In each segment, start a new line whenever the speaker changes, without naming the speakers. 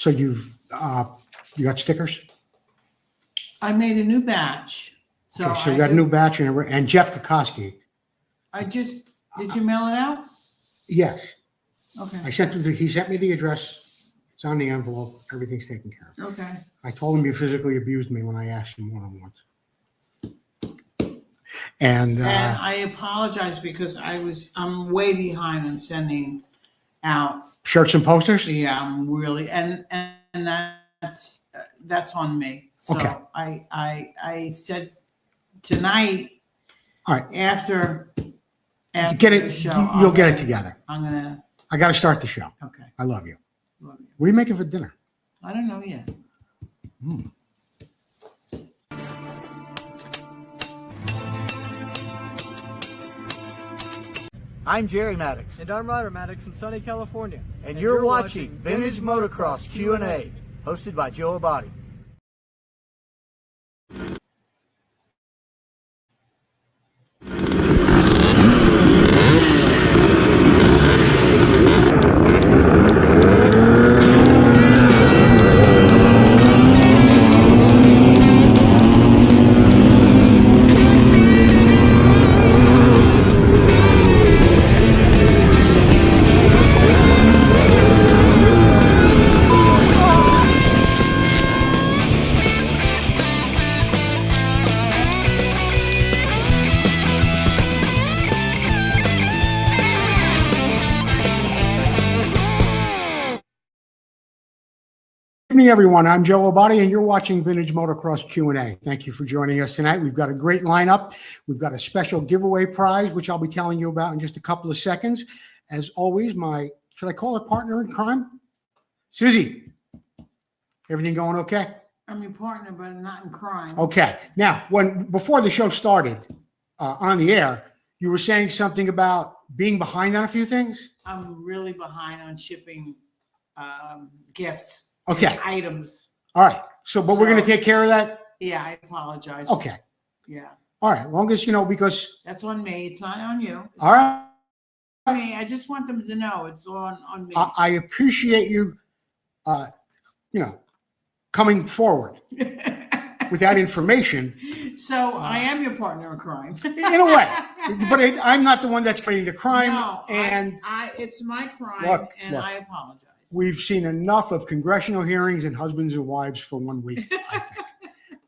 So you got stickers?
I made a new batch. So,
Okay, so you got a new batch and Jeff Kokoski.
Did you mail it out?
Yes.
Okay.
He sent me the address. It's on the envelope. Everything's taken care of.
Okay.
I told him you physically abused me when I asked him one-on-ones. And
I apologize because I'm way behind on sending out
shirts and posters?
Yeah, I'm really and that's on me. So
okay.
I said tonight.
All right.
After
get it.
the show,
you'll get it together. I got to start the show.
Okay.
I love you.
Love you.
What are you making for dinner?
I don't know yet.
I'm Jerry Maddox.
And I'm Ryder Maddox in sunny California.
And you're watching Vintage Motocross Q&A, hosted by Joe Abbate.
Good evening, everyone. I'm Joe Abbate, and you're watching Vintage Motocross Q&A. Thank you for joining us tonight. We've got a great lineup. We've got a special giveaway prize, which I'll be telling you about in just a couple of seconds. As always, should I call it partner in crime? Susie, everything going okay?
I'm your partner, but not in crime.
Okay. Now, before the show started on the air, you were saying something about being behind on a few things?
I'm really behind on shipping gifts.
Okay.
Items.
All right. But we're going to take care of that?
Yeah, I apologize.
Okay.
Yeah.
All right. Long as, because.
That's on me. It's not on you.
All right.
I just want them to know it's on me.
I appreciate you, coming forward with that information.
So I am your partner in crime.
In a way. But I'm not the one that's committing the crime.
No,
and
it's my crime,
look,
I apologize.
We've seen enough of congressional hearings and husbands and wives for 1 week, I think.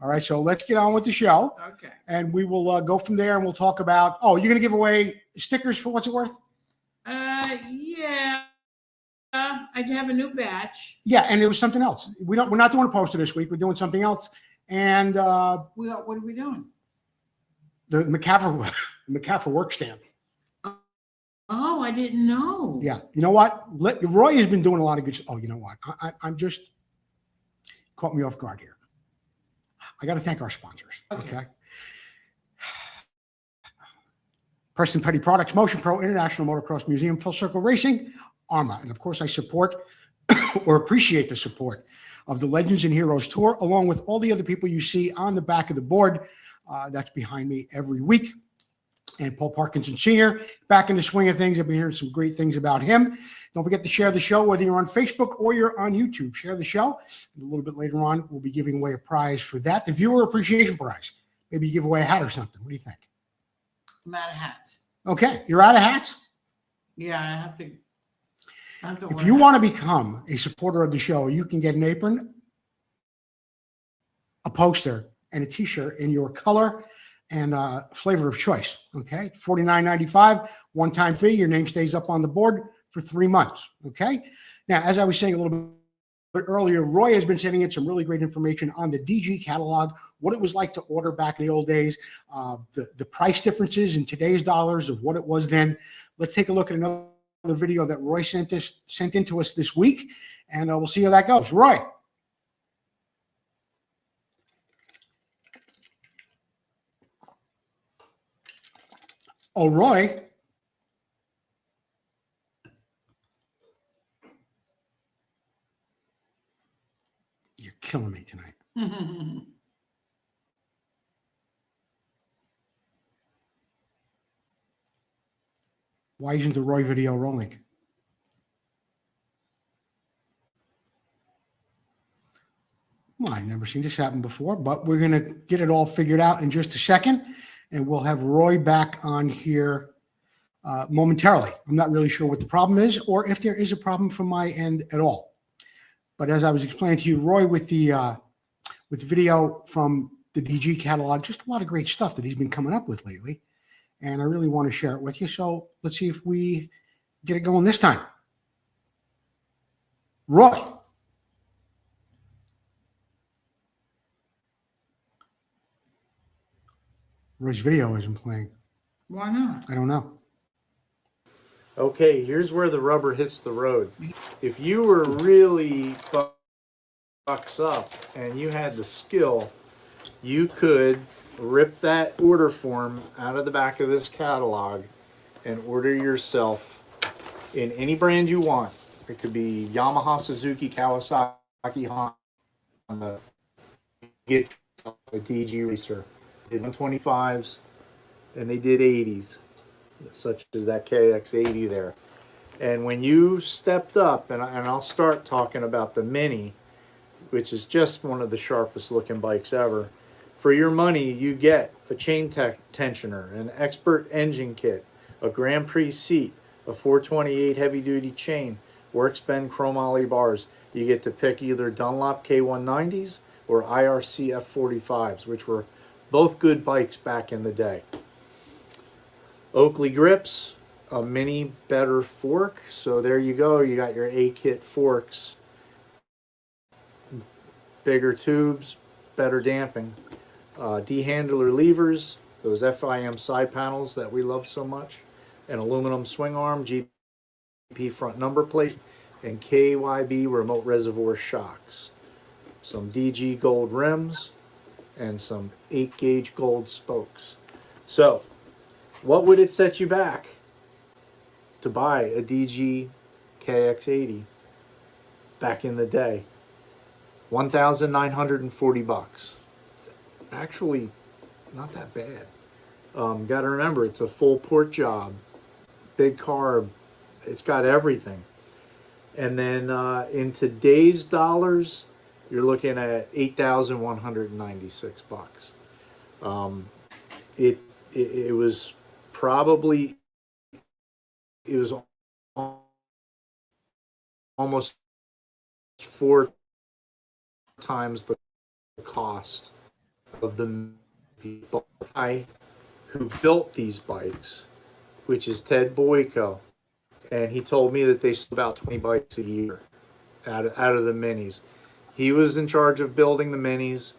All right, so let's get on with the show.
Okay.
And we will go from there, and we'll talk about, you're going to give away stickers for what's it worth?
Yeah. I have a new batch.
Yeah, and it was something else. We're not doing a poster this week. We're doing something else. And
what are we doing?
The McCaffrey work stand.
Oh, I didn't know.
Yeah. You know what? Roy has been doing a lot of good. Oh, you know what? I'm just caught me off guard here. I got to thank our sponsors. Okay. Preston Petty Products, Motion Pro, International Motocross Museum, Full Circle Racing, ARMA. And of course, I support or appreciate the support of the Legends and Heroes Tour, along with all the other people you see on the back of the board. That's behind me every week. And Paul Parkinson Sr., back in the swing of things. I've been hearing some great things about him. Don't forget to share the show, whether you're on Facebook or you're on YouTube. Share the show. And a little bit later on, we'll be giving away a prize for that, the Viewer Appreciation Prize. Maybe you give away a hat or something. What do you think?
I'm out of hats.
Okay. You're out of hats?
Yeah, I have to
if you want to become a supporter of the show, you can get an apron, a poster, and a T-shirt in your color and flavor of choice. Okay, $49.95, one-time fee. Your name stays up on the board for 3 months. Okay. Now, as I was saying a little bit earlier, Roy has been sending in some really great information on the DG catalog, what it was like to order back in the old days, the price differences in today's dollars of what it was then. Let's take a look at another video that Roy sent in to us this week, and we'll see how that goes. Roy. Oh, Roy. You're killing me tonight. Why isn't the Roy video rolling? Well, I've never seen this happen before, but we're going to get it all figured out in just a second. And we'll have Roy back on here momentarily. I'm not really sure what the problem is or if there is a problem from my end at all. But as I was explaining to you, Roy, with the video from the DG catalog, just a lot of great stuff that he's been coming up with lately. And I really want to share it with you. So let's see if we get it going this time. Roy. Roy's video isn't playing.
Why not?
I don't know.
Okay, here's where the rubber hits the road. If you were really bucks up and you had the skill, you could rip that order form out of the back of this catalog and order yourself in any brand you want. It could be Yamaha, Suzuki, Kawasaki, Honda. Get a DG racer. They did 125s and they did 80s, such as that KX80 there. And when you stepped up, and I'll start talking about the Mini, which is just one of the sharpest looking bikes ever. For your money, you get a chain tensioner, an expert engine kit, a Grand Prix seat, a 428 heavy duty chain, Works Bend chromoly bars. You get to pick either Dunlop K190s or IRC F45s, which were both good bikes back in the day. Oakley grips, a mini better fork. So there you go. You got your A-kit forks. Bigger tubes, better damping. D-handler levers, those FIM side panels that we love so much. An aluminum swing arm, GP front number plate, and KYB remote reservoir shocks. Some DG gold rims, and some 8-gauge gold spokes. So, what would it set you back to buy a DG KX80 back in the day? $1,940. Actually, not that bad. Got to remember, it's a full port job, big carb. It's got everything. And then in today's dollars, you're looking at $8,196. It was probably, it was almost 4 times the cost of the guy who built these bikes, which is Ted Boyko. And he told me that they sold about 20 bikes a year out of the minis. He was in charge of building the minis.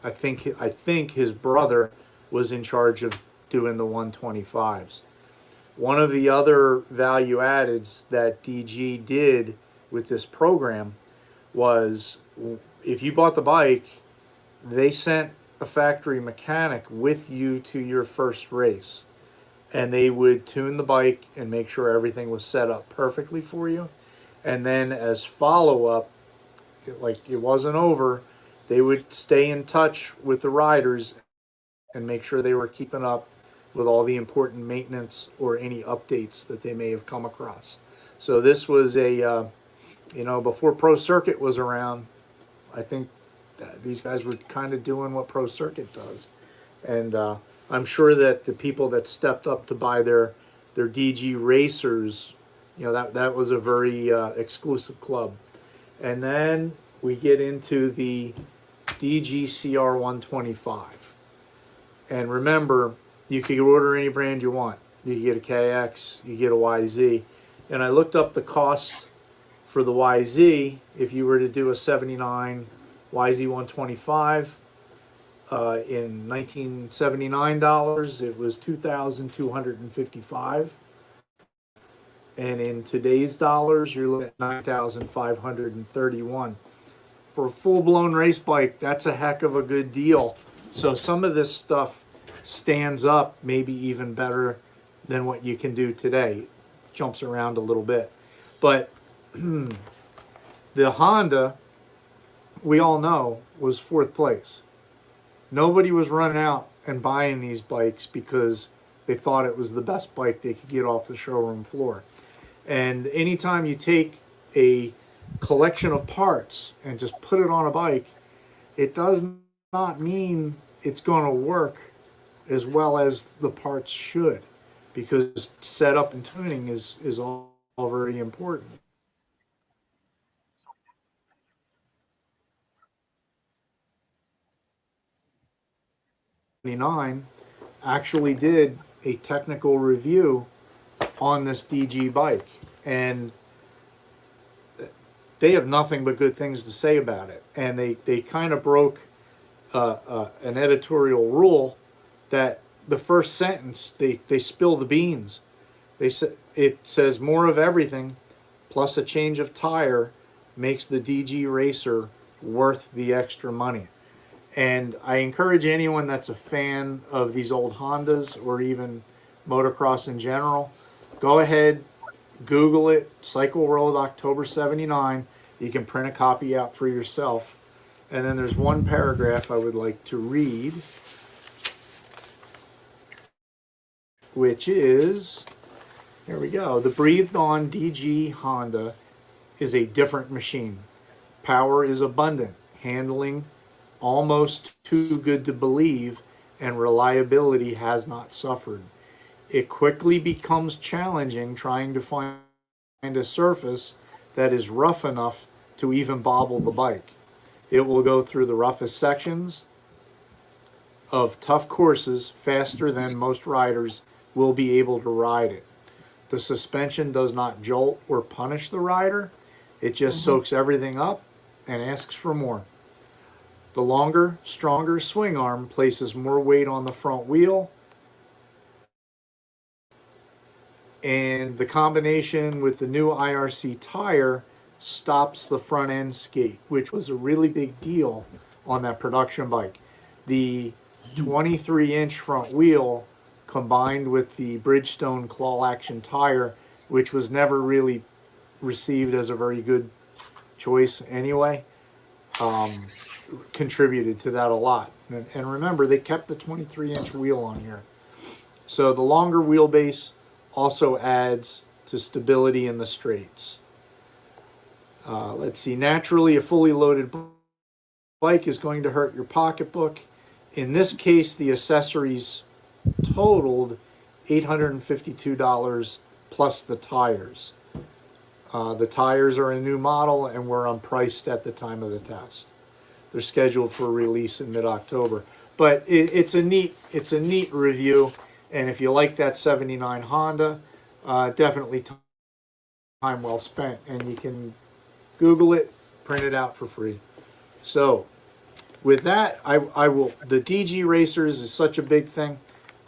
I think his brother was in charge of doing the 125s. One of the other value addeds that DG did with this program was if you bought the bike, they sent a factory mechanic with you to your first race. And they would tune the bike and make sure everything was set up perfectly for you. And then as follow-up, like it wasn't over, they would stay in touch with the riders and make sure they were keeping up with all the important maintenance or any updates that they may have come across. So this was a, before Pro Circuit was around, I think that these guys were kind of doing what Pro Circuit does. And I'm sure that the people that stepped up to buy their DG racers, that was a very exclusive club. And then we get into the DG CR125. And remember, you could order any brand you want. You could get a KX, you get a YZ. And I looked up the cost for the YZ. If you were to do a 79 YZ125 in $1979, it was $2,255. And in today's dollars, you're looking at $9,531. For a full-blown race bike, that's a heck of a good deal. So some of this stuff stands up maybe even better than what you can do today. It jumps around a little bit. But the Honda, we all know, was 4th place. Nobody was running out and buying these bikes because they thought it was the best bike they could get off the showroom floor. And anytime you take a collection of parts and just put it on a bike, it does not mean it's going to work as well as the parts should, because setup and tuning is all very important. 79 actually did a technical review on this DG bike, and they have nothing but good things to say about it. And they kind of broke an editorial rule that the first sentence, they spill the beans. It says more of everything plus a change of tire makes the DG Racer worth the extra money. And I encourage anyone that's a fan of these old Hondas or even motocross in general, go ahead, Google it, Cycle World October 79. You can print a copy out for yourself. And then there's one paragraph I would like to read, which is, here we go. The breathed-on DG Honda is a different machine. Power is abundant, handling almost too good to believe, and reliability has not suffered. It quickly becomes challenging trying to find a surface that is rough enough to even bobble the bike. It will go through the roughest sections of tough courses faster than most riders will be able to ride it. The suspension does not jolt or punish the rider. It just soaks everything up and asks for more. The longer, stronger swing arm places more weight on the front wheel, and the combination with the new IRC tire stops the front end skate, which was a really big deal on that production bike. The 23-inch front wheel combined with the Bridgestone claw action tire, which was never really received as a very good choice anyway, contributed to that a lot. And remember, they kept the 23-inch wheel on here. So the longer wheelbase also adds to stability in the straights. Let's see, naturally a fully loaded bike is going to hurt your pocketbook. In this case, the accessories totaled $852 plus the tires. The tires are a new model and were unpriced at the time of the test. They're scheduled for release in mid-October. But it's a neat review, and if you like that 79 Honda, definitely time well spent. And you can Google it, print it out for free. So with that, I will. The DG Racers is such a big thing.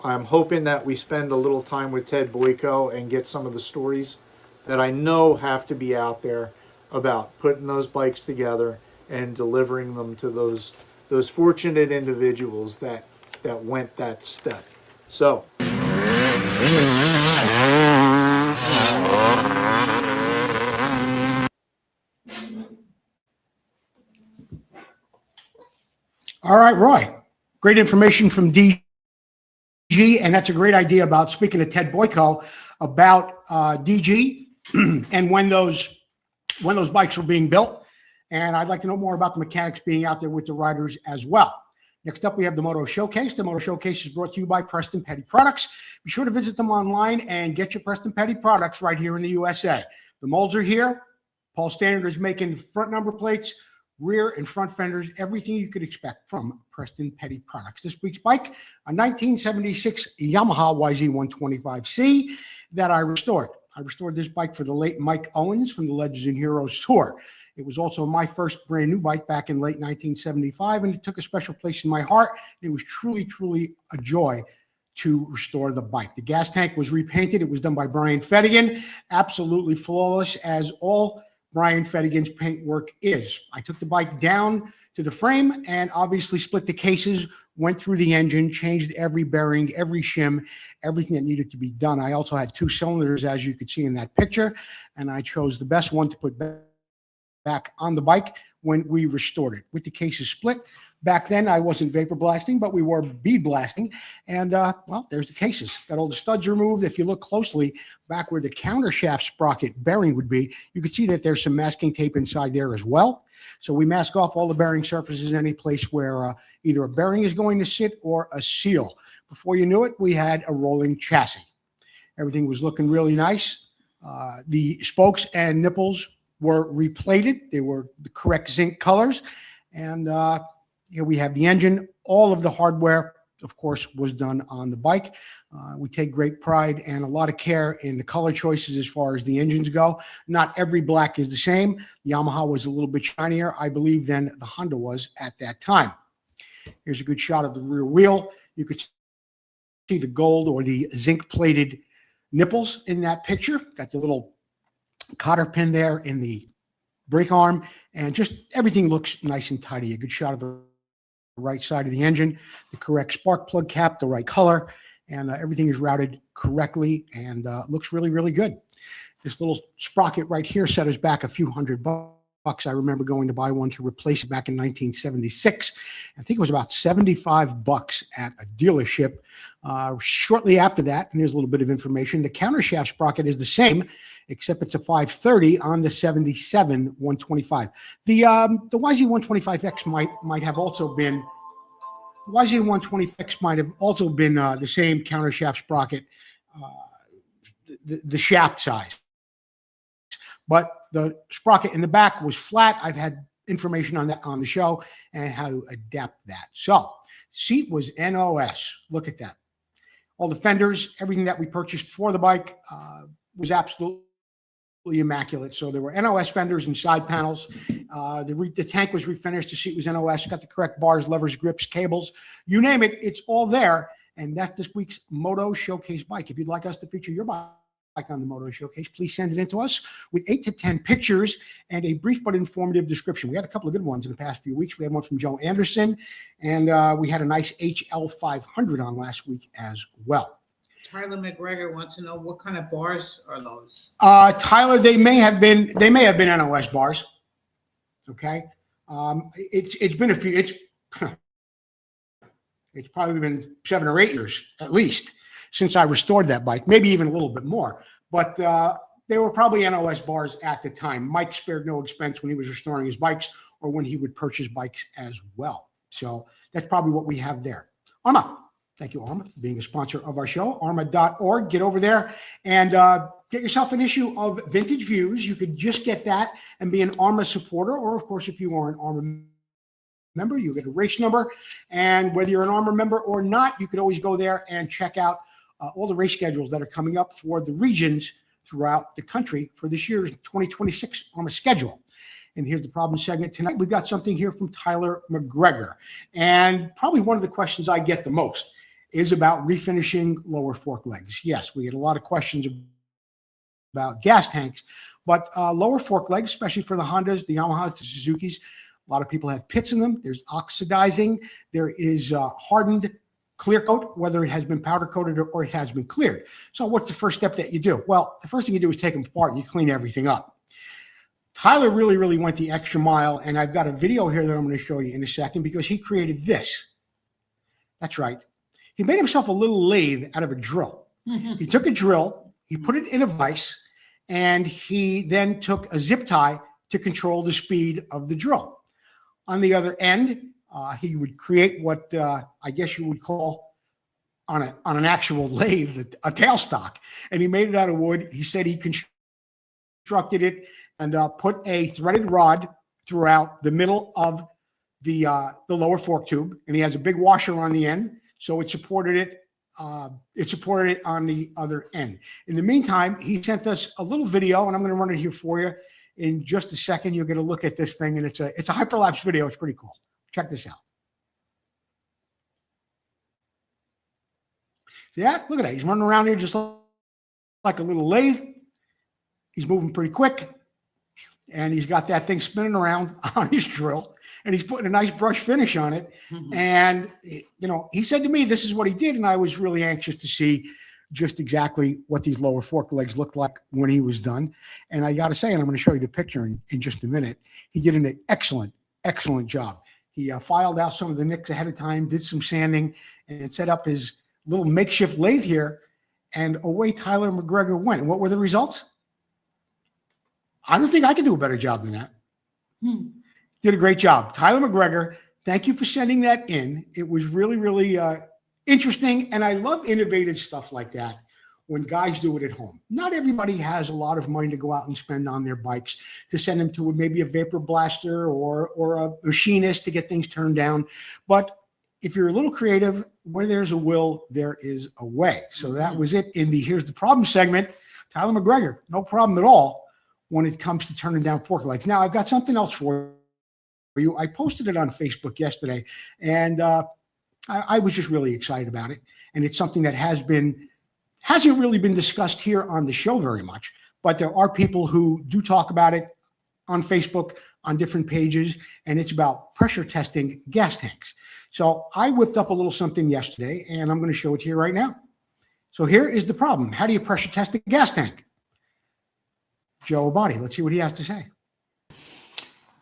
I'm hoping that we spend a little time with Ted Boyko and get some of the stories that I know have to be out there about putting those bikes together and delivering them to those fortunate individuals that went that step. So
All right, Roy. Great information from DG, and that's a great idea about speaking to Ted Boyko about DG and when those bikes were being built. And I'd like to know more about the mechanics being out there with the riders as well. Next up, we have the Moto Showcase. The Moto Showcase is brought to you by Preston Petty Products. Be sure to visit them online and get your Preston Petty products right here in the USA. The molds are here. Paul Standard is making front number plates, rear and front fenders, everything you could expect from Preston Petty Products. This week's bike, a 1976 Yamaha YZ125C that I restored. I restored this bike for the late Mike Owens from the Legends and Heroes Tour. It was also my first brand new bike back in late 1975, and it took a special place in my heart. It was truly, truly a joy to restore the bike. The gas tank was repainted. It was done by Brian Fettigan, absolutely flawless, as all Brian Fettigan's paint work is. I took the bike down to the frame and obviously split the cases, went through the engine, changed every bearing, every shim, everything that needed to be done. I also had 2 cylinders, as you could see in that picture, and I chose the best one to put back on the bike when we restored it. With the cases split, Back then, I wasn't vapor blasting, but we were bead blasting. And, well, there's the cases. Got all the studs removed. If you look closely, back where the counter shaft sprocket bearing would be, you can see that there's some masking tape inside there as well. So we mask off all the bearing surfaces, any place where either a bearing is going to sit or a seal. Before you knew it, we had a rolling chassis. Everything was looking really nice. The spokes and nipples were replated. They were the correct zinc colors. And here we have the engine. All of the hardware, of course, was done on the bike. We take great pride and a lot of care in the color choices as far as the engines go. Not every black is the same. Yamaha was a little bit shinier, I believe, than the Honda was at that time. Here's a good shot of the rear wheel. You could see the gold or the zinc-plated nipples in that picture. Got the little cotter pin there in the brake arm, and just everything looks nice and tidy. A good shot of the right side of the engine, the correct spark plug cap, the right color, and everything is routed correctly and looks really, really good. This little sprocket right here set us back a few $100. I remember going to buy one to replace it back in 1976. I think it was about $75 at a dealership. Shortly after that, and here's a little bit of information, the counter shaft sprocket is the same, except it's a 530 on the 77 125. The YZ125X might have also been, the YZ120X might have also been the same counter shaft sprocket, the shaft size. But the sprocket in the back was flat. I've had information on that on the show and how to adapt that. So seat was NOS. Look at that. All the fenders, everything that we purchased for the bike was absolutely immaculate. So there were NOS fenders and side panels. The tank was refinished. The seat was NOS. Got the correct bars, levers, grips, cables. You name it, it's all there. And that's this week's Moto Showcase bike. If you'd like us to feature your bike on the Moto Showcase, please send it in to us with 8 to 10 pictures and a brief but informative description. We had a couple of good ones in the past few weeks. We had one from Joe Anderson, and we had a nice HL500 on last week as well.
Tyler McGregor wants to know what kind of bars are those?
Tyler, they may have been NOS bars. Okay, it's been a few. It's probably been 7 or 8 years at least since I restored that bike, maybe even a little bit more. But they were probably NOS bars at the time. Mike spared no expense when he was restoring his bikes or when he would purchase bikes as well. So that's probably what we have there. Arma, thank you, Arma, for being a sponsor of our show. Arma.org. Get over there and get yourself an issue of Vintage Views. You could just get that and be an Arma supporter. Or, of course, if you are an Arma member, you get a race number. And whether you're an Arma member or not, you could always go there and check out all the race schedules that are coming up for the regions throughout the country for this year's 2026 Arma schedule. And here's the problem segment tonight. We've got something here from Tyler McGregor. And probably one of the questions I get the most is about refinishing lower fork legs. Yes, we get a lot of questions about gas tanks, but lower fork legs, especially for the Hondas, the Yamahas, the Suzukis, a lot of people have pits in them. There's oxidizing. There is hardened clear coat, whether it has been powder coated or it has been cleared. So what's the first step that you do? Well, the first thing you do is take them apart and you clean everything up. Tyler really, really went the extra mile, and I've got a video here that I'm going to show you in a second because he created this. That's right. He made himself a little lathe out of a drill. He took a drill, he put it in a vise, and he then took a zip tie to control the speed of the drill. On the other end, he would create what I guess you would call on an actual lathe a tailstock, and he made it out of wood. He said he constructed it and put a threaded rod throughout the middle of the lower fork tube, and he has a big washer on the end, so it supported it. It supported it on the other end. In the meantime, he sent us a little video, and I'm going to run it here for you in just a second. You'll get a look at this thing, and it's a hyperlapse video. It's pretty cool. Check this out. See that? Look at that. He's running around here just like a little lathe. He's moving pretty quick. And he's got that thing spinning around on his drill. And he's putting a nice brush finish on it. And, you know, he said to me, this is what he did. And I was really anxious to see just exactly what these lower fork legs looked like when he was done. And I got to say, and I'm going to show you the picture in just a minute, he did an excellent job. He filed out some of the nicks ahead of time, did some sanding, and set up his little makeshift lathe here. And away Tyler McGregor went. And what were the results? I don't think I could do a better job than that. Did a great job. Tyler McGregor, thank you for sending that in. It was really, really interesting. And I love innovative stuff like that when guys do it at home. Not everybody has a lot of money to go out and spend on their bikes to send them to maybe a vapor blaster or a machinist to get things turned down. But if you're a little creative, where there's a will, there is a way. So that was it in the Here's the Problem segment. Tyler McGregor, no problem at all when it comes to turning down fork lights. Now, I've got something else for you. I posted it on Facebook yesterday, and I was just really excited about it. And it's something that hasn't really been discussed here on the show very much, but there are people who do talk about it on Facebook, on different pages, and it's about pressure testing gas tanks. So I whipped up a little something yesterday, and I'm going to show it to you right now. So here is the problem. How do you pressure test a gas tank? Joe Abbate, let's see what he has to say.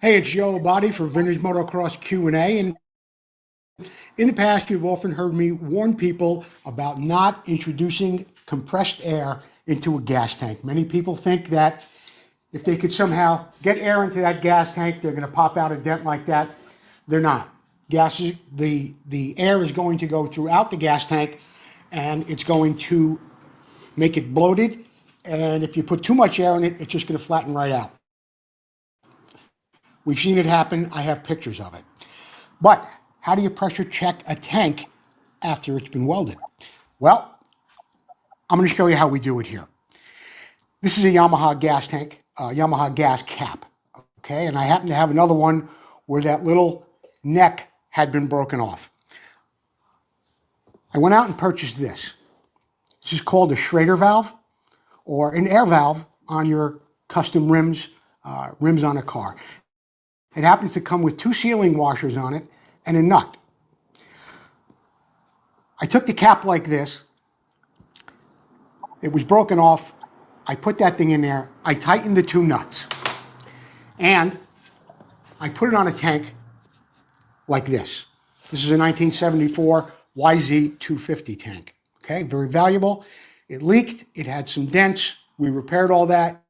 Hey, it's Joe Abbate for Vintage Motocross Q&A, and in the past, you've often heard me warn people about not introducing compressed air into a gas tank. Many people think that if they could somehow get air into that gas tank, they're going to pop out a dent like that. They're not. The air is going to go throughout the gas tank, and it's going to make it bloated. And if you put too much air in it, it's just going to flatten right out. We've seen it happen. I have pictures of it. But how do you pressure check a tank after it's been welded? Well, I'm going to show you how we do it here. This is a Yamaha gas tank, Yamaha gas cap, okay? And I happen to have another one where that little neck had been broken off. I went out and purchased this. This is called a Schrader valve or an air valve on your custom rims on a car. It happens to come with 2 sealing washers on it and a nut. I took the cap like this. It was broken off. I put that thing in there. I tightened the 2 nuts. And I put it on a tank like this. This is a 1974 YZ250 tank. Okay, very valuable. It leaked. It had some dents. We repaired all that.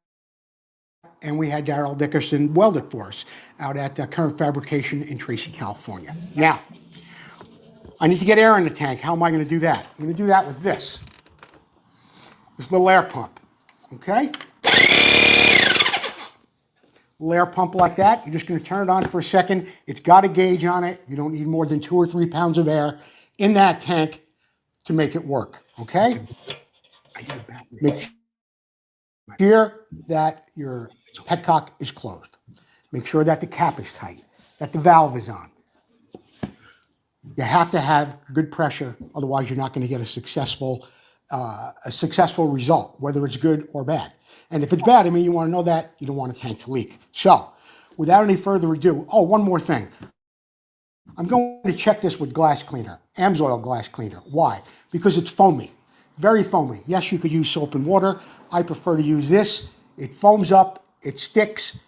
And we had Darrell Dickerson weld it for us out at Current Fabrication in Tracy, California. Now, I need to get air in the tank. How am I going to do that? I'm going to do that with this little air pump, okay? Little air pump like that. You're just going to turn it on for a second. It's got a gauge on it. You don't need more than 2 or 3 pounds of air in that tank to make it work, okay? Make sure that your petcock is closed. Make sure that the cap is tight, that the valve is on. You have to have good pressure, otherwise you're not going to get a successful result, whether it's good or bad. And if it's bad, I mean, you want to know that you don't want a tank to leak. So, without any further ado, one more thing. I'm going to check this with glass cleaner, Amsoil glass cleaner. Why? Because it's foamy, very foamy. Yes, you could use soap and water. I prefer to use this. It foams up, it sticks,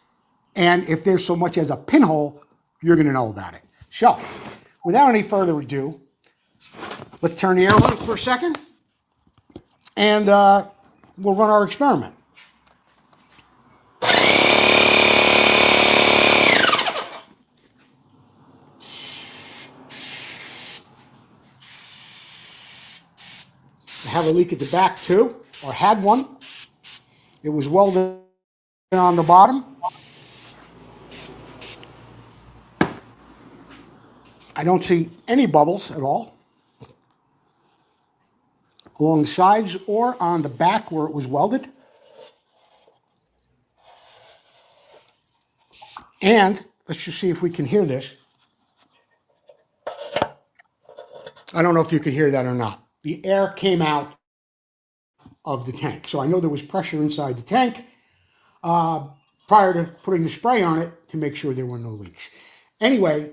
and if there's so much as a pinhole, you're going to know about it. So, without any further ado, let's turn the air on for a second, and we'll run our experiment. I have a leak at the back too, or had one. It was welded on the bottom. I don't see any bubbles at all along the sides or on the back where it was welded. And let's just see if we can hear this. I don't know if you could hear that or not. The air came out of the tank. So I know there was pressure inside the tank prior to putting the spray on it to make sure there were no leaks. Anyway,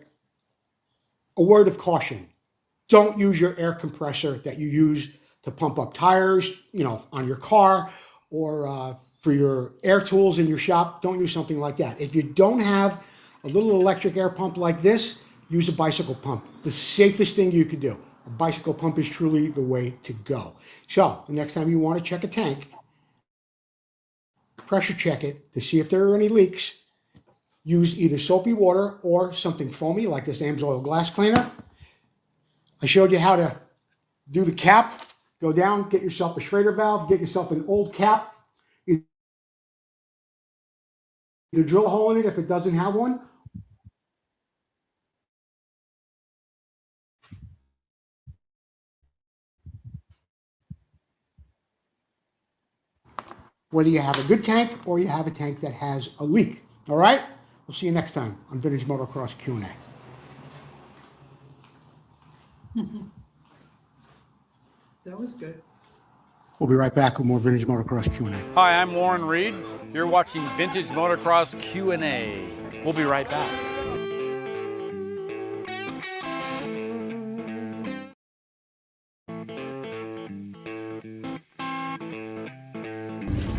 a word of caution. Don't use your air compressor that you use to pump up tires, on your car or for your air tools in your shop. Don't use something like that. If you don't have a little electric air pump like this, use a bicycle pump. The safest thing you could do. A bicycle pump is truly the way to go. So the next time you want to check a tank, pressure check it to see if there are any leaks. Use either soapy water or something foamy like this Amsoil glass cleaner. I showed you how to do the cap. Go down, get yourself a Schrader valve, get yourself an old cap. Either drill a hole in it if it doesn't have one. Whether you have a good tank or you have a tank that has a leak. All right? We'll see you next time on Vintage Motocross Q&A.
That was good.
We'll be right back with more Vintage Motocross Q&A.
Hi, I'm Warren Reed. You're watching Vintage Motocross Q&A. We'll be right back.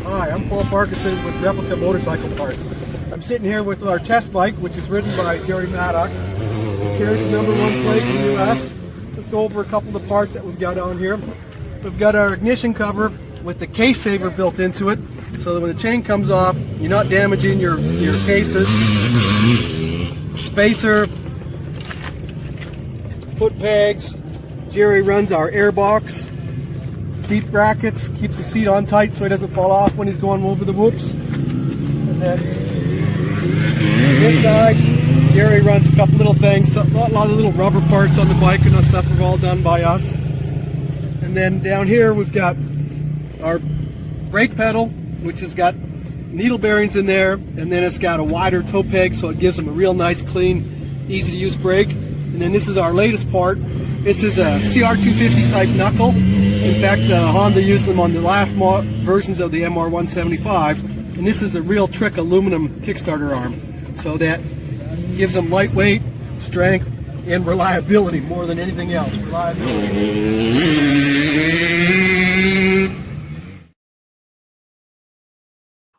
Hi, I'm Paul Parkinson with Replica Motorcycle Parts. I'm sitting here with our test bike, which is ridden by Jerry Maddox. It carries the #1 plate in the US. Let's go over a couple of the parts that we've got on here. We've got our ignition cover with the case saver built into it, so that when the chain comes off, you're not damaging your cases. Spacer, foot pegs. Jerry runs our air box. Seat brackets, keeps the seat on tight so he doesn't fall off when he's going over the whoops. And then this side, Jerry runs a couple little things, a lot of little rubber parts on the bike and that stuff are all done by us. And then down here we've got our brake pedal, which has got needle bearings in there, and then it's got a wider toe peg so it gives them a real nice, clean, easy to use brake. And then this is our latest part. This is a CR250 type knuckle. In fact, Honda used them on the last versions of the MR175, and this is a real trick aluminum Kickstarter arm. So that gives them lightweight, strength, and reliability more than anything else. Reliability.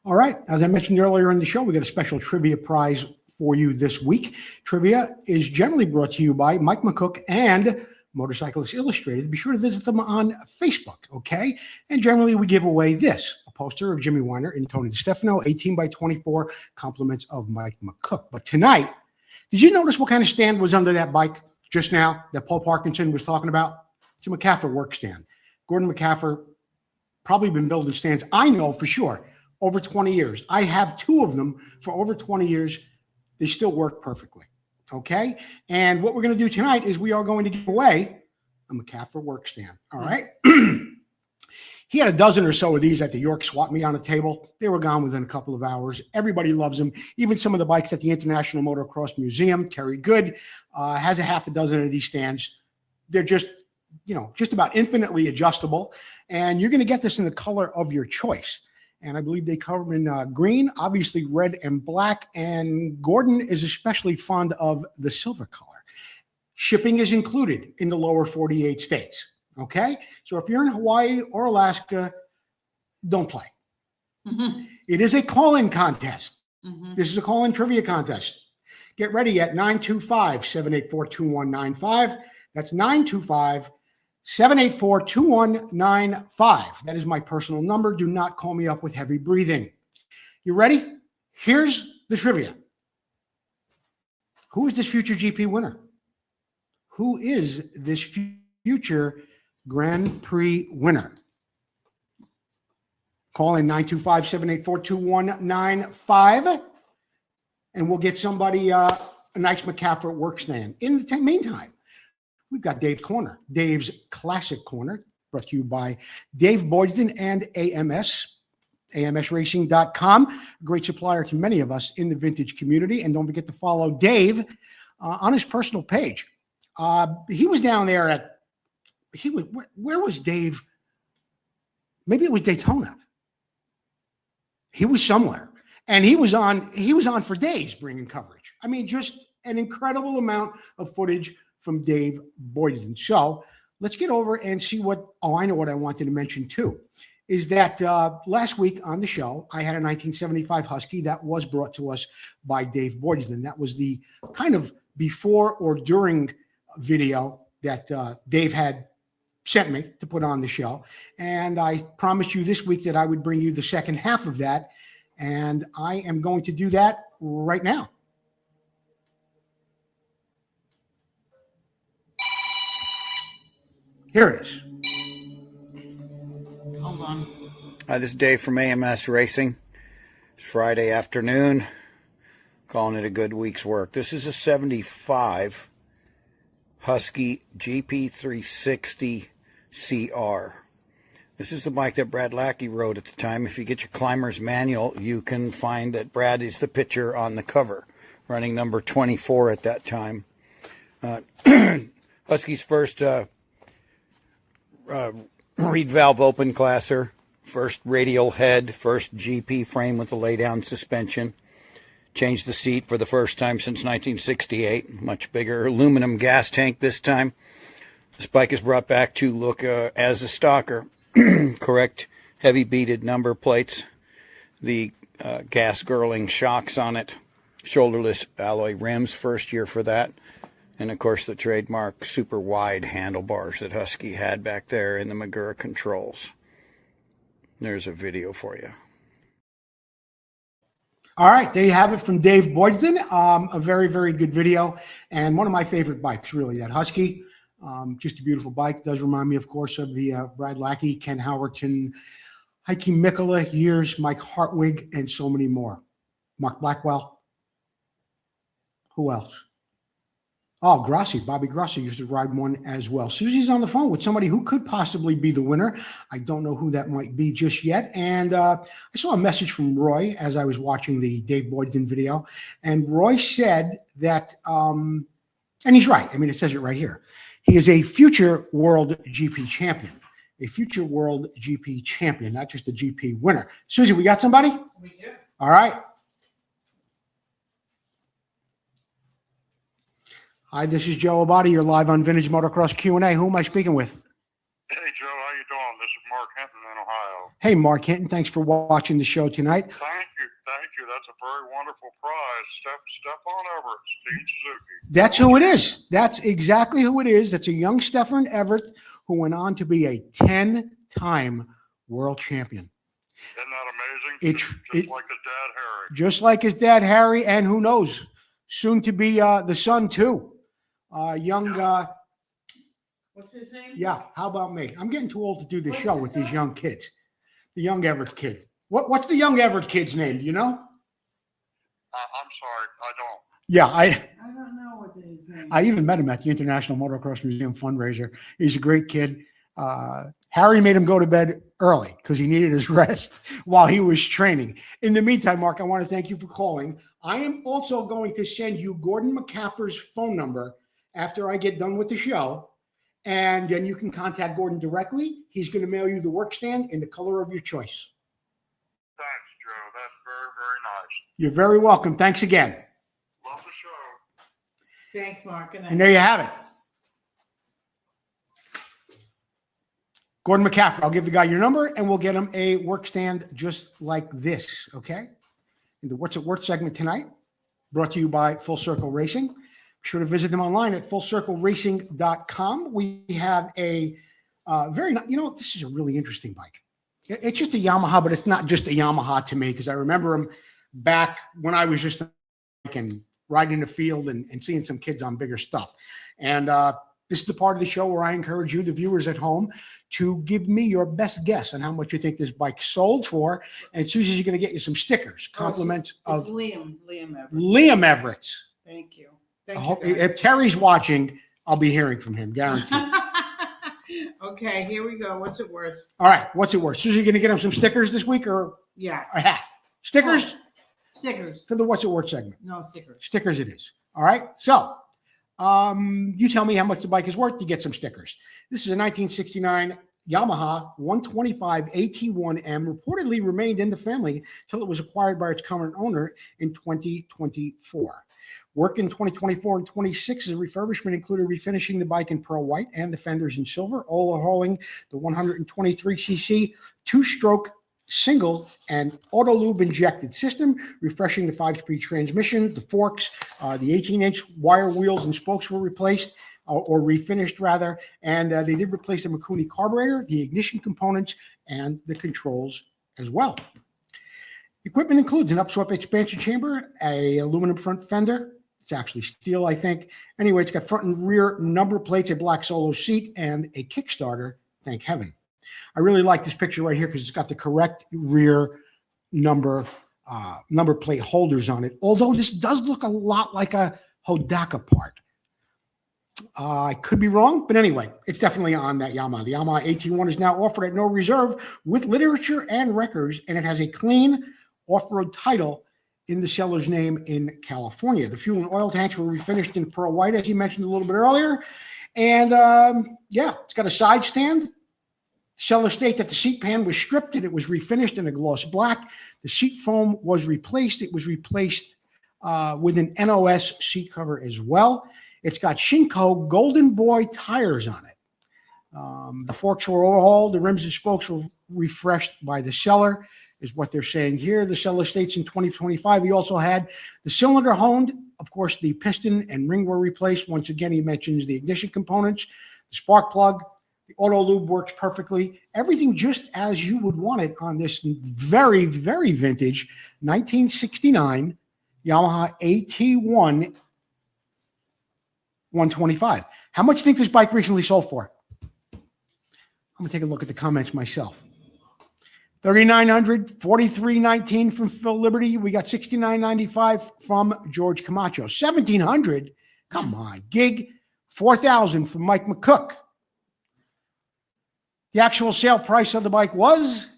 All right, as I mentioned earlier in the show, we got a special trivia prize for you this week. Trivia is generally brought to you by Mike McCook and Motorcyclist Illustrated. Be sure to visit them on Facebook, okay? And generally we give away this, a poster of Jimmy Weiner and Tony DiStefano, 18x24 compliments of Mike McCook. But tonight, did you notice what kind of stand was under that bike just now that Paul Parkinson was talking about? It's a McCaffer work stand. Gordon McCaffer probably been building stands, I know for sure, over 20 years. I have two of them for over 20 years. They still work perfectly. Okay. And what we're going to do tonight is we are going to give away a McCaffer work stand. All right. He had a dozen or so of these at the York Swap Meet on the table. They were gone within a couple of hours. Everybody loves them. Even some of the bikes at the International Motocross Museum. Terry Good has a half a dozen of these stands. They're just, just about infinitely adjustable. And you're going to get this in the color of your choice. And I believe they come in green, obviously red and black. And Gordon is especially fond of the silver color. Shipping is included in the lower 48 states. Okay? So if you're in Hawaii or Alaska, don't play. Mm-hmm. It is a call-in contest. Mm-hmm. This is a call-in trivia contest. Get ready at 925-784-2195. That's 925-784-2195. That is my personal number. Do not call me up with heavy breathing. You ready? Here's the trivia. Who is this future GP winner? Who is this future Grand Prix winner? Call in 925-784-2195 and we'll get somebody a nice McCaffer work stand. In the meantime, we've got Dave's Corner, Dave's Classic Corner, brought to you by Dave Boydston and AMSracing.com, a great supplier to many of us in the vintage community. And don't forget to follow Dave on his personal page. He was down there where was Dave? Maybe it was Daytona. He was somewhere. And he was on for days bringing coverage. I mean, just an incredible amount of footage from Dave Boydston. So let's get over and see I know what I wanted to mention too. is that last week on the show, I had a 1975 Husky that was brought to us by Dave Boydston. That was the kind of before or during video that Dave had sent me to put on the show. And I promised you this week that I would bring you the second half of that. And I am going to do that right now. Here it is.
Hold on.
Hi, this is Dave from AMS Racing. It's Friday afternoon. Calling it a good week's work. This is a 75 Husky GP360 CR. This is the bike that Brad Lackey rode at the time. If you get your climber's manual, you can find that Brad is the picture on the cover, running number 24 at that time. Husky's first reed valve open classer, first radial head, first GP frame with a lay-down suspension. Changed the seat for the first time since 1968. Much bigger aluminum gas tank this time. This bike is brought back to look as a stocker. Correct heavy beaded number plates. The gas gurling shocks on it. Shoulderless alloy rims, first year for that. And, of course, the trademark super wide handlebars that Husky had back there in the Magura controls. There's a video for you.
All right, there you have it from Dave Boydston. A very, very good video. And one of my favorite bikes, really, that Husky. Just a beautiful bike. Does remind me, of course, of the Brad Lackey, Ken Howerton, Heike Mikkola years, Mike Hartwig, and so many more. Mark Blackwell. Who else? Oh, Grassi. Bobby Grassi used to ride one as well. Susie's on the phone with somebody who could possibly be the winner. I don't know who that might be just yet. And I saw a message from Roy as I was watching the Dave Boydston video. And Roy said that, and he's right. I mean, it says it right here. He is a future world GP champion. A future world GP champion, not just a GP winner. Susie, we got somebody?
We do.
All right. Hi, this is Joe Abbate. You're live on Vintage Motocross Q&A. Who am I speaking with?
Hey, Joe, how you doing? This is Mark Hinton in Ohio.
Hey, Mark Hinton. Thanks for watching the show tonight.
Thank you. That's a very wonderful prize. Stefan Everett, Team Suzuki.
That's who it is. That's exactly who it is. That's a young Stefan Everett who went on to be a 10-time world champion.
Isn't that amazing? Just like his dad, Harry.
Just like his dad, Harry, and who knows, soon to be the son, too.
What's his name?
Yeah, how about me? I'm getting too old to do this show with these young kids. The young Everett kid. What's the young Everett kid's name? Do you know?
I'm sorry, I don't.
Yeah,
I don't know what his name is.
I even met him at the International Motocross Museum fundraiser. He's a great kid. Harry made him go to bed early because he needed his rest while he was training. In the meantime, Mark, I want to thank you for calling. I am also going to send you Gordon McCaffer's phone number after I get done with the show. And then you can contact Gordon directly. He's going to mail you the work stand in the color of your choice.
Thanks, Joe. That's very, very nice.
You're very welcome. Thanks again.
Love the show.
Thanks, Mark.
And there you have it. Gordon McCaffer, I'll give the guy your number and we'll get him a work stand just like this, okay? In the What's It Worth segment tonight, brought to you by Full Circle Racing. Be sure to visit them online at fullcircleracing.com. We have a this is a really interesting bike. It's just a Yamaha, but it's not just a Yamaha to me because I remember them back when I was just riding in the field and seeing some kids on bigger stuff. And this is the part of the show where I encourage you, the viewers at home, to give me your best guess on how much you think this bike sold for. And Susie's going to get you some stickers, compliments
It's
of
Liam Everett.
Liam Everett.
Thank you.
If Terry's watching, I'll be hearing from him, guaranteed.
Okay, here we go. What's it worth?
All right, what's it worth? Susie going to get him some stickers this week or
Yeah.
a hat? Stickers
Stickers.
for the What's It Worth segment.
No stickers.
Stickers it is. All right, so you tell me how much the bike is worth, you get some stickers. This is a 1969 Yamaha 125 AT1M, reportedly remained in the family until it was acquired by its current owner in 2024. Work in 2024 and 26 as a refurbishment included refinishing the bike in pearl white and the fenders in silver, overhauling the 123cc two-stroke single and auto lube injected system, refreshing the 5-speed transmission, the forks, the 18-inch wire wheels and spokes were replaced or refinished rather, and they did replace the Mikuni carburetor, the ignition components, and the controls as well. Equipment includes an upswept expansion chamber, a aluminum front fender. It's actually steel, I think. Anyway, it's got front and rear number plates, a black solo seat, and a Kickstarter. Thank heaven. I really like this picture right here because it's got the correct rear number plate holders on it. Although this does look a lot like a Hodaka part. I could be wrong, but anyway, it's definitely on that Yamaha. The Yamaha AT1 is now offered at no reserve with literature and records, and it has a clean off-road title in the seller's name in California. The fuel and oil tanks were refinished in pearl white, as you mentioned a little bit earlier. And yeah, it's got a side stand. Seller state that the seat pan was stripped and it was refinished in a gloss black. The seat foam was replaced. It was replaced with an NOS seat cover as well. It's got Shinko Golden Boy tires on it. The forks were overhauled. The rims and spokes were refreshed by the seller, is what they're saying here. The seller states in 2025, he also had the cylinder honed. Of course, the piston and ring were replaced. Once again, he mentions the ignition components, the spark plug, the auto lube works perfectly. Everything just as you would want it on this very, very vintage 1969 Yamaha AT1 125. How much do you think this bike recently sold for? I'm going to take a look at the comments myself. 3,900, 43.19 from Phil Liberty. We got 69.95 from George Camacho. 1,700, come on, gig. 4,000 from Mike McCook. The actual sale price of the bike was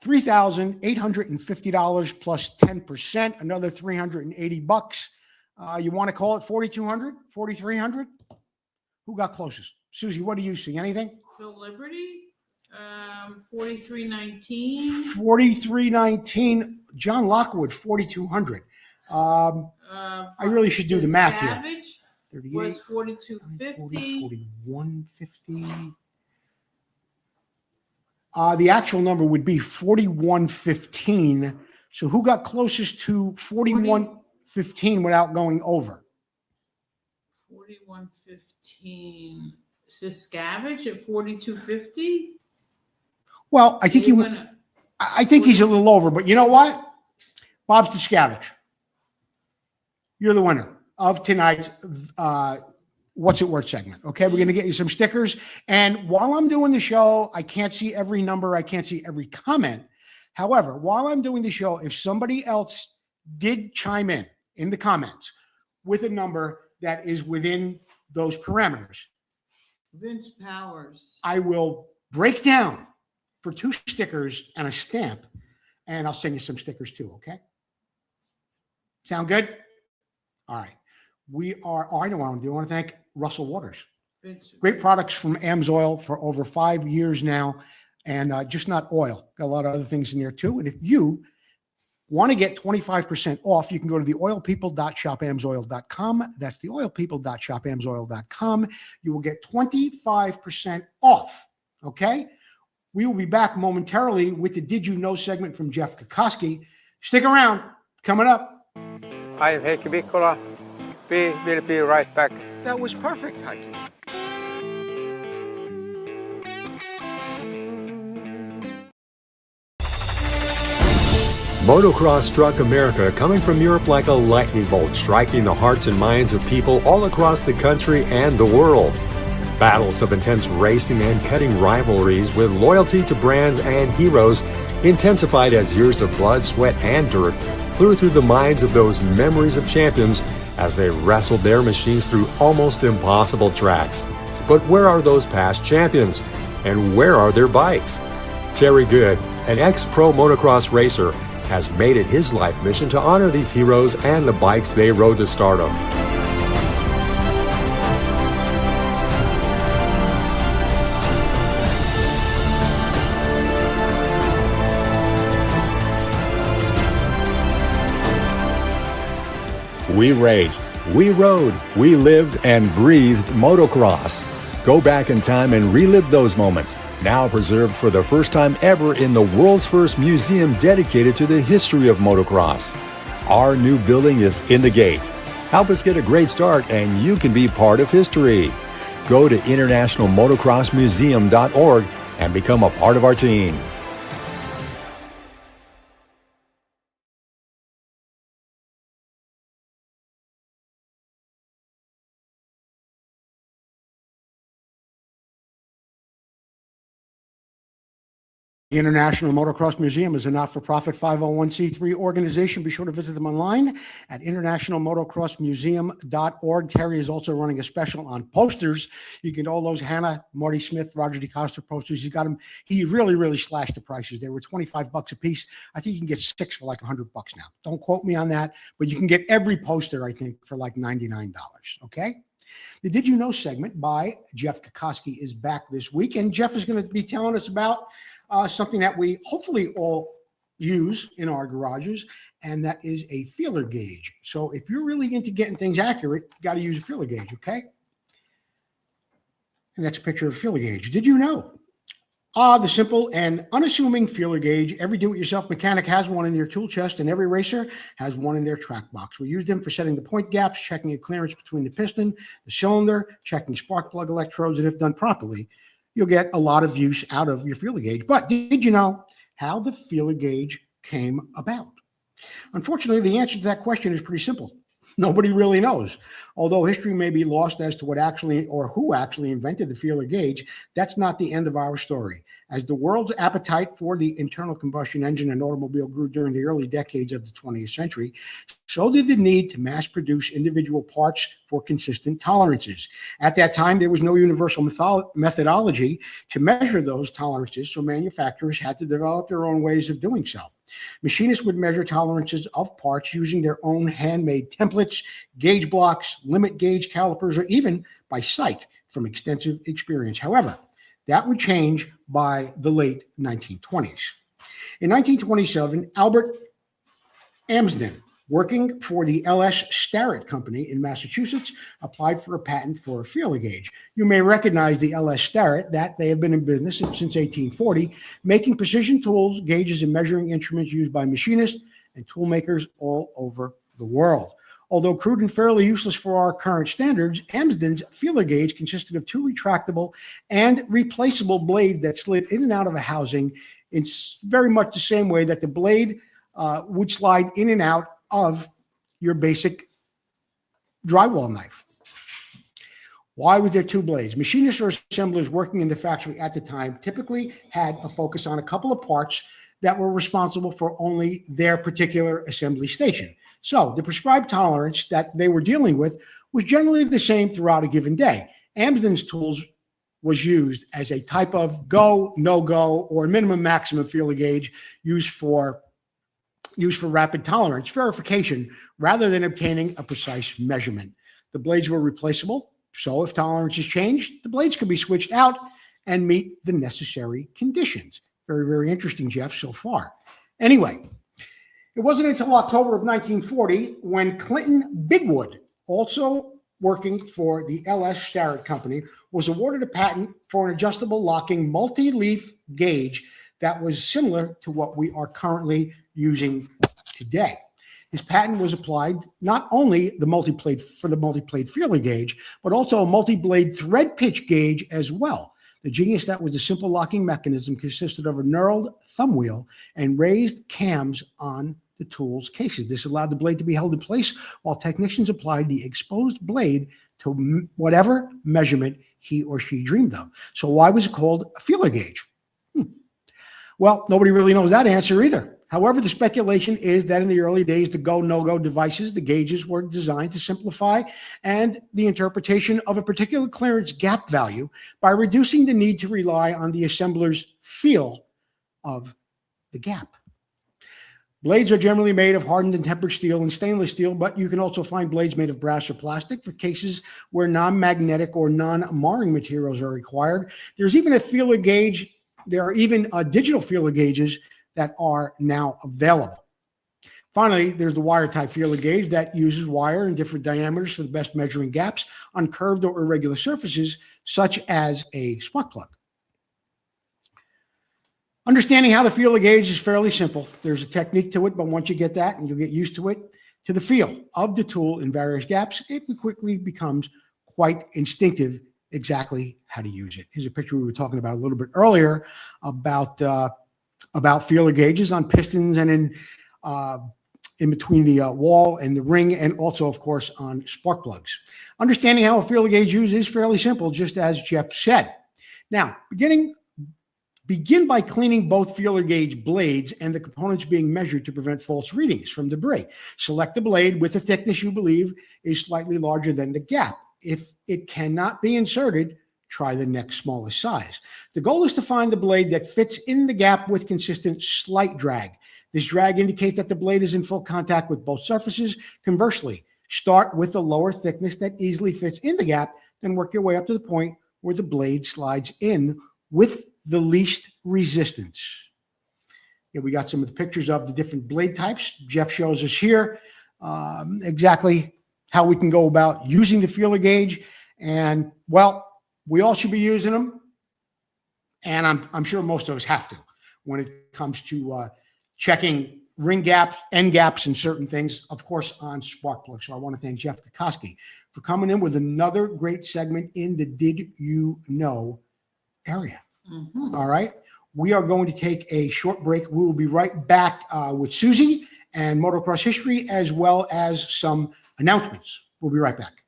$3,850 plus 10%, another $380. You want to call it 4,200, 4,300? Who got closest? Susie, what do you see? Anything?
Phil Liberty, 43.19.
43.19. John Lockwood, 4,200. I really should do the math here.
Savage was 42.50.
41.50. The actual number would be 41.15. So who got closest to 41.15 without going over?
41.15. Siskavage at 42.50.
Well, I think I think he's a little over, but you know what? Bob's Siskavage. You're the winner of tonight's What's It Worth segment. Okay, we're going to get you some stickers. And while I'm doing the show, I can't see every number. I can't see every comment. However, while I'm doing the show, if somebody else did chime in the comments with a number that is within those parameters,
Vince Powers.
I will break down for 2 stickers and a stamp, and I'll send you some stickers too, okay? Sound good? All right. I know what I'm doing. I want to thank Russell Waters. Great products from AMSOIL for over 5 years now, and just not oil. Got a lot of other things in there too. And if you want to get 25% off, you can go to theoilpeople.shopamsoil.com. That's theoilpeople.shopamsoil.com. You will get 25% off, okay? We will be back momentarily with the Did You Know segment from Jeff Kokoski. Stick around. Coming up.
I am Heikki Mikkola. We will be right back.
That was perfect, Heikki.
Motocross struck America, coming from Europe like a lightning bolt, striking the hearts and minds of people all across the country and the world. Battles of intense racing and cutting rivalries with loyalty to brands and heroes intensified as years of blood, sweat, and dirt flew through the minds of those memories of champions as they wrestled their machines through almost impossible tracks. But where are those past champions? And where are their bikes? Terry Good, an ex-pro motocross racer, has made it his life mission to honor these heroes and the bikes they rode to stardom. We raced, we rode, we lived and breathed motocross. Go back in time and relive those moments, now preserved for the first time ever in the world's first museum dedicated to the history of motocross. Our new building is in the gate. Help us get a great start and you can be part of history. Go to internationalmotocrossmuseum.org and become a part of our team.
The International Motocross Museum is a not-for-profit 501c3 organization. Be sure to visit them online at internationalmotocrossmuseum.org. Terry is also running a special on posters. You can get all those Hannah, Marty Smith, Roger DeCosta posters. You got them. He really slashed the prices. They were $25 a piece. I think you can get 6 for like $100 now. Don't quote me on that, but you can get every poster, I think, for like $99. Okay? The Did You Know segment by Jeff Kokoski is back this week, and Jeff is going to be telling us about something that we hopefully all use in our garages, and that is a feeler gauge. So if you're really into getting things accurate, you got to use a feeler gauge, okay? And that's a picture of a feeler gauge. Did you know? The simple and unassuming feeler gauge. Every do-it-yourself mechanic has one in their tool chest, and every racer has one in their track box. We use them for setting the point gaps, checking a clearance between the piston, the cylinder, checking spark plug electrodes, and if done properly, you'll get a lot of use out of your feeler gauge. But did you know how the feeler gauge came about? Unfortunately, the answer to that question is pretty simple. Nobody really knows. Although history may be lost as to what actually or who actually invented the feeler gauge, that's not the end of our story. As the world's appetite for the internal combustion engine and automobile grew during the early decades of the 20th century, so did the need to mass produce individual parts for consistent tolerances. At that time, there was no universal methodology to measure those tolerances, so manufacturers had to develop their own ways of doing so. Machinists would measure tolerances of parts using their own handmade templates, gauge blocks, limit gauge calipers, or even by sight from extensive experience. However, that would change by the late 1920s. In 1927, Albert Amsden, working for the L.S. Starrett Company in Massachusetts, applied for a patent for a feeler gauge. You may recognize the L.S. Starrett, that they have been in business since 1840, making precision tools, gauges, and measuring instruments used by machinists and tool makers all over the world. Although crude and fairly useless for our current standards, Amsden's feeler gauge consisted of 2 retractable and replaceable blades that slid in and out of a housing in very much the same way that the blade would slide in and out of your basic drywall knife. Why was there 2 blades? Machinists or assemblers working in the factory at the time typically had a focus on a couple of parts that were responsible for only their particular assembly station. So the prescribed tolerance that they were dealing with was generally the same throughout a given day. Amsden's tools was used as a type of go, no-go, or minimum maximum feeler gauge used for rapid tolerance verification rather than obtaining a precise measurement. The blades were replaceable, so if tolerances changed, the blades could be switched out and meet the necessary conditions. Very interesting, Jeff, so far. Anyway, it wasn't until October of 1940 when Clinton Bigwood, also working for the L.S. Starrett Company, was awarded a patent for an adjustable locking multi-leaf gauge that was similar to what we are currently using today. His patent was applied not only for the multi-plate feeler gauge, but also a multi-blade thread pitch gauge as well. The genius that was the simple locking mechanism consisted of a knurled thumb wheel and raised cams on the tool's cases. This allowed the blade to be held in place while technicians applied the exposed blade to whatever measurement he or she dreamed of. So why was it called a feeler gauge? Well, nobody really knows that answer either. However, the speculation is that in the early days, the go, no-go devices, the gauges were designed to simplify and the interpretation of a particular clearance gap value by reducing the need to rely on the assembler's feel of the gap. Blades are generally made of hardened and tempered steel and stainless steel, but you can also find blades made of brass or plastic for cases where non-magnetic or non-marring materials are required. There's even a feeler gauge. There are even digital feeler gauges that are now available. Finally, there's the wire type feeler gauge that uses wire in different diameters for the best measuring gaps on curved or irregular surfaces, such as a spark plug. Understanding how the feeler gauge is fairly simple. There's a technique to it, but once you get that and you'll get used to it, to the feel of the tool in various gaps, it quickly becomes quite instinctive exactly how to use it. Here's a picture we were talking about a little bit earlier about feeler gauges on pistons and in between the wall and the ring, and also, of course, on spark plugs. Understanding how a feeler gauge used is fairly simple, just as Jeff said. Now, begin by cleaning both feeler gauge blades and the components being measured to prevent false readings from debris. Select the blade with a thickness you believe is slightly larger than the gap. If it cannot be inserted, try the next smallest size. The goal is to find the blade that fits in the gap with consistent slight drag. This drag indicates that the blade is in full contact with both surfaces. Conversely, start with the lower thickness that easily fits in the gap, then work your way up to the point where the blade slides in with the least resistance. Here we got some of the pictures of the different blade types. Jeff shows us here exactly how we can go about using the feeler gauge. And, well, we all should be using them. And I'm sure most of us have to when it comes to checking ring gaps, end gaps, and certain things, of course, on spark plugs. So I want to thank Jeff Kokoski for coming in with another great segment in the Did You Know area. Mm-hmm. All right. We are going to take a short break. We will be right back with Susie and motocross history, as well as some announcements. We'll be right back.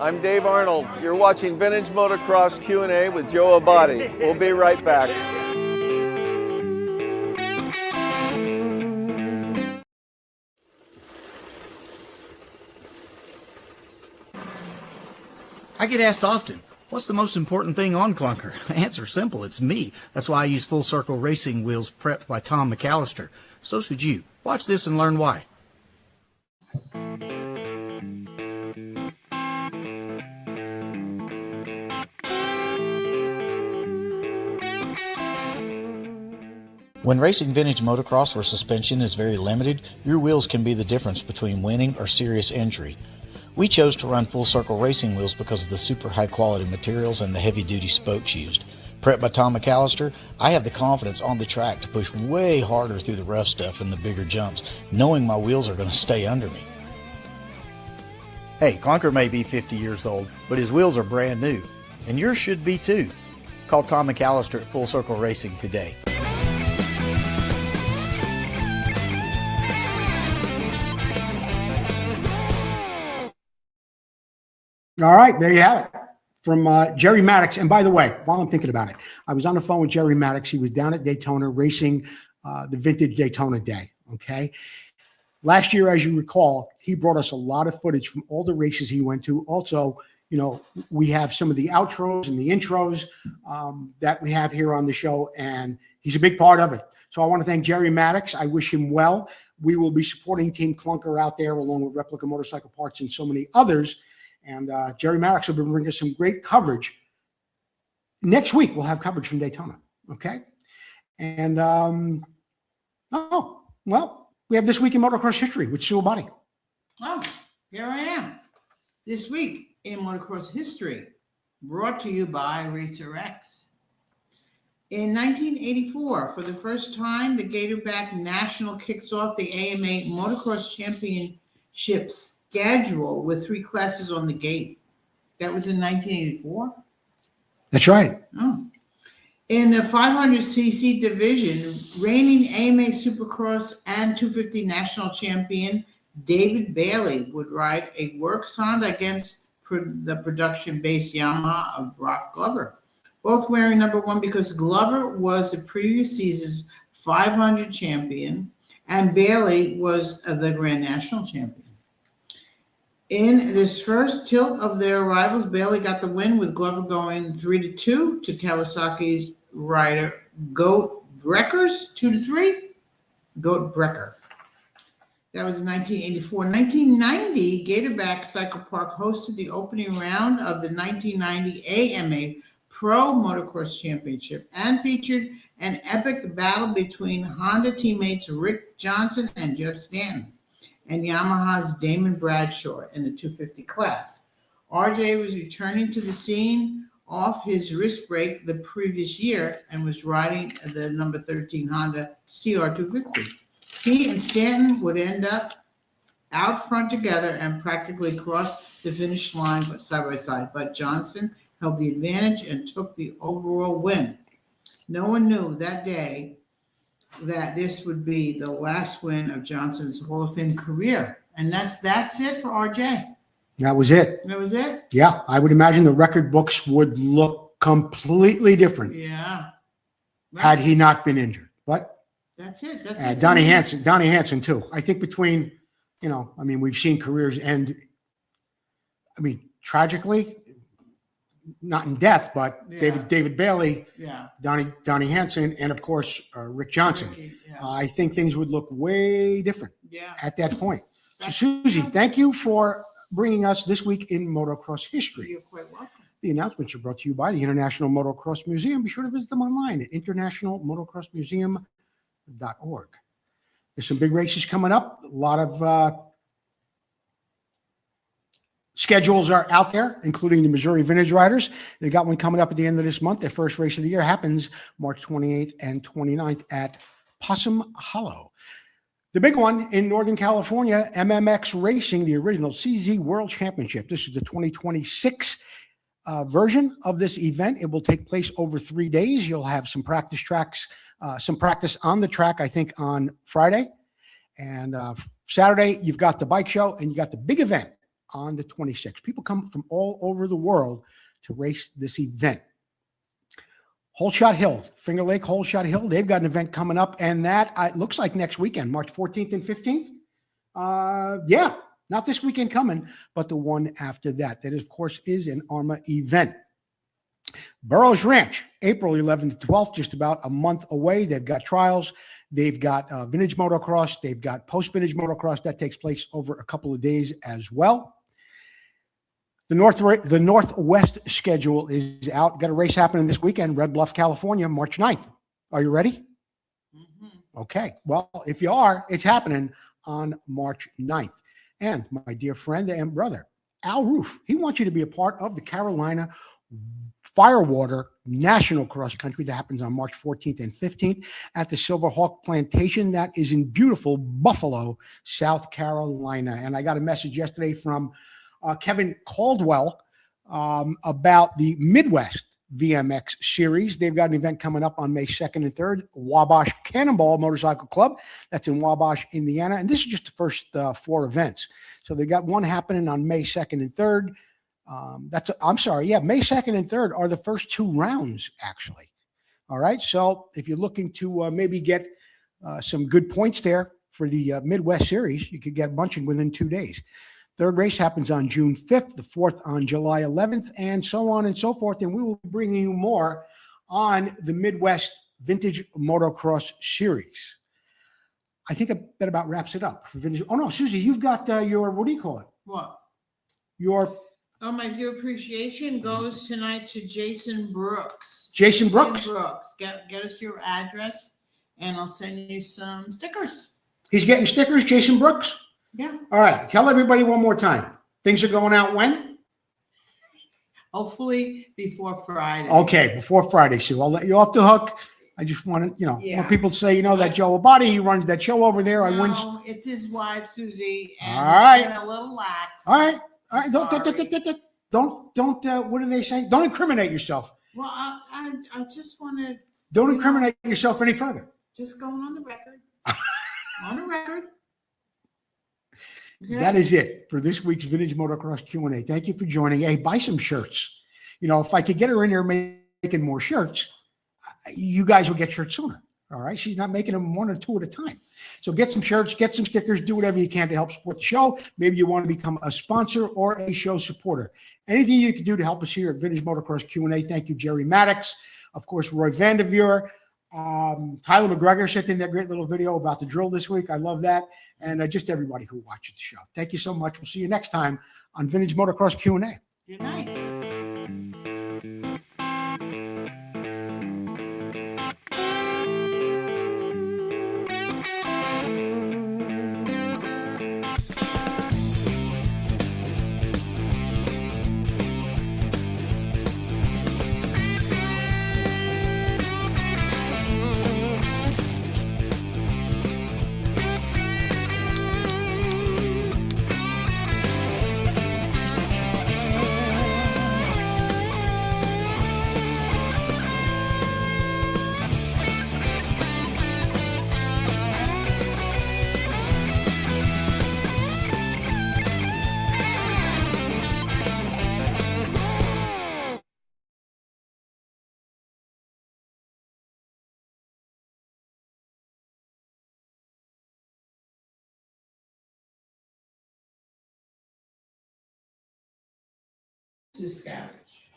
I'm Dave Arnold. You're watching Vintage Motocross Q&A with Joe Abbate. We'll be right back.
I get asked often, what's the most important thing on Clunker? Answer's simple, it's me. That's why I use Full Circle Racing wheels prepped by Tom McAllister. So should you. Watch this and learn why. When racing vintage motocross where suspension is very limited, your wheels can be the difference between winning or serious injury. We chose to run Full Circle Racing wheels because of the super high quality materials and the heavy duty spokes used. Prepped by Tom McAllister, I have the confidence on the track to push way harder through the rough stuff and the bigger jumps, knowing my wheels are going to stay under me. Hey, Clunker may be 50 years old, but his wheels are brand new, and yours should be too. Call Tom McAllister at Full Circle Racing today.
All right, there you have it from Jerry Maddox. And by the way, while I'm thinking about it, I was on the phone with Jerry Maddox. He was down at Daytona racing the Vintage Daytona Day, okay? Last year, as you recall, he brought us a lot of footage from all the races he went to. Also, you know, we have some of the outros and the intros that we have here on the show, and he's a big part of it. So I want to thank Jerry Maddox. I wish him well. We will be supporting Team Clunker out there along with Replica Motorcycle Parts and so many others. And Jerry Maddox will be bringing us some great coverage. Next week, we'll have coverage from Daytona, okay? And, we have This Week in Motocross History with Joe Abbate.
Oh, here I am. This week in Motocross History, brought to you by Racer X. In 1984, for the first time, the Gatorback National kicks off the AMA Motocross Championships schedule with 3 classes on the gate. That was in 1984?
That's right.
Oh. In the 500cc division, reigning AMA Supercross and 250 national champion David Bailey would ride a Works Honda against the production-based Yamaha of Brock Glover, both wearing number 1 because Glover was the previous season's 500 champion and Bailey was the Grand National champion. In this first tilt of their rivals, Bailey got the win with Glover going 3-2 to Kawasaki rider Goat Brecker's 2-3. Goat Brecker. That was in 1984. In 1990, Gatorback Cycle Park hosted the opening round of the 1990 AMA Pro Motocross Championship and featured an epic battle between Honda teammates Rick Johnson and Jeff Stanton, and Yamaha's Damon Bradshaw in the 250 class. RJ was returning to the scene off his wrist break the previous year and was riding the number 13 Honda CR250. He and Stanton would end up out front together and practically cross the finish line side by side, but Johnson held the advantage and took the overall win. No one knew that day that this would be the last win of Johnson's Hall of Fame career. And that's it for RJ.
That was it.
That was it?
Yeah, I would imagine the record books would look completely different
Yeah.
had he not been injured. But
That's it. That's it.
Donnie Hansen too. I think between, we've seen careers end, tragically, not in death, but
Yeah.
David Bailey,
Yeah.
Donnie Hansen, and of course, Rick Johnson.
Ricky, yeah.
I think things would look way different
Yeah.
at that point. So Susie, thank you for bringing us This Week in Motocross History.
You're quite welcome.
The announcements are brought to you by the International Motocross Museum. Be sure to visit them online at internationalmotocrossmuseum.org. There's some big races coming up. A lot of schedules are out there, including the Missouri Vintage Riders. They got one coming up at the end of this month. Their first race of the year happens March 28th and 29th at Possum Hollow. The big one in Northern California, MMX Racing, the original CZ World Championship. This is the 2026 version of this event. It will take place over 3 days. You'll have some practice tracks, some practice on the track, I think, on Friday. And Saturday, you've got the bike show and you got the big event on the 26th. People come from all over the world to race this event. Holeshot Hill, Finger Lake Holeshot Hill, they've got an event coming up, and that it looks like next weekend, March 14th and 15th. Not this weekend coming, but the one after that. That, of course, is an ARMA event. Burroughs Ranch, April 11th to 12th, just about a month away. They've got trials. They've got Vintage Motocross. They've got Post-Vintage Motocross. That takes place over a couple of days as well. The Northwest schedule is out. Got a race happening this weekend, Red Bluff, California, March 9th. Are you ready?
Mm-hmm.
Okay. Well, if you are, it's happening on March 9th. And my dear friend and brother, Al Roof, he wants you to be a part of the Carolina Firewater National Cross Country that happens on March 14th and 15th at the Silverhawk Plantation. That is in beautiful Buffalo, South Carolina. And I got a message yesterday from Kevin Caldwell about the Midwest VMX series. They've got an event coming up on May 2nd and 3rd, Wabash Cannonball Motorcycle Club. That's in Wabash, Indiana. And this is just the first 4 events. So they got one happening on May 2nd and 3rd. May 2nd and 3rd are the first 2 rounds, actually. All right. So if you're looking to maybe get some good points there for the Midwest series, you could get a bunch within 2 days. Third race happens on June 5th, the 4th on July 11th, and so on and so forth. And we will be bringing you more on the Midwest Vintage Motocross Series. I think that about wraps it up for vintage. Oh, no, Susie, you've got your, what do you call it?
What?
My
due appreciation goes tonight to Jason Brooks.
Jason Brooks?
Get us your address, and I'll send you some stickers.
He's getting stickers, Jason Brooks?
Yeah.
All right. Tell everybody one more time. Things are going out when?
Hopefully before Friday.
Okay, before Friday, Sue. I'll let you off the hook. I just want to, want people to say, that Joe Abbate, he runs that show over there.
No, it's his wife, Susie. And
all right.
a little lax.
All right. All right. Don't, what do they say? Don't incriminate yourself.
Well, I just want to.
Don't incriminate yourself any further.
Just going on the record. On the record. Okay.
That is it for this week's Vintage Motocross Q&A. Thank you for joining. Hey, buy some shirts. If I could get her in there making more shirts, you guys will get shirts sooner. All right. She's not making them 1 or 2 at a time. So get some shirts, get some stickers, do whatever you can to help support the show. Maybe you want to become a sponsor or a show supporter. Anything you can do to help us here at Vintage Motocross Q&A. Thank you, Jerry Maddox. Of course, Roy Vanderveer. Tyler McGregor sent in that great little video about the drill this week. I love that. And just everybody who watches the show. Thank you so much. We'll see you next time on Vintage Motocross Q&A.
Good night. discouraged.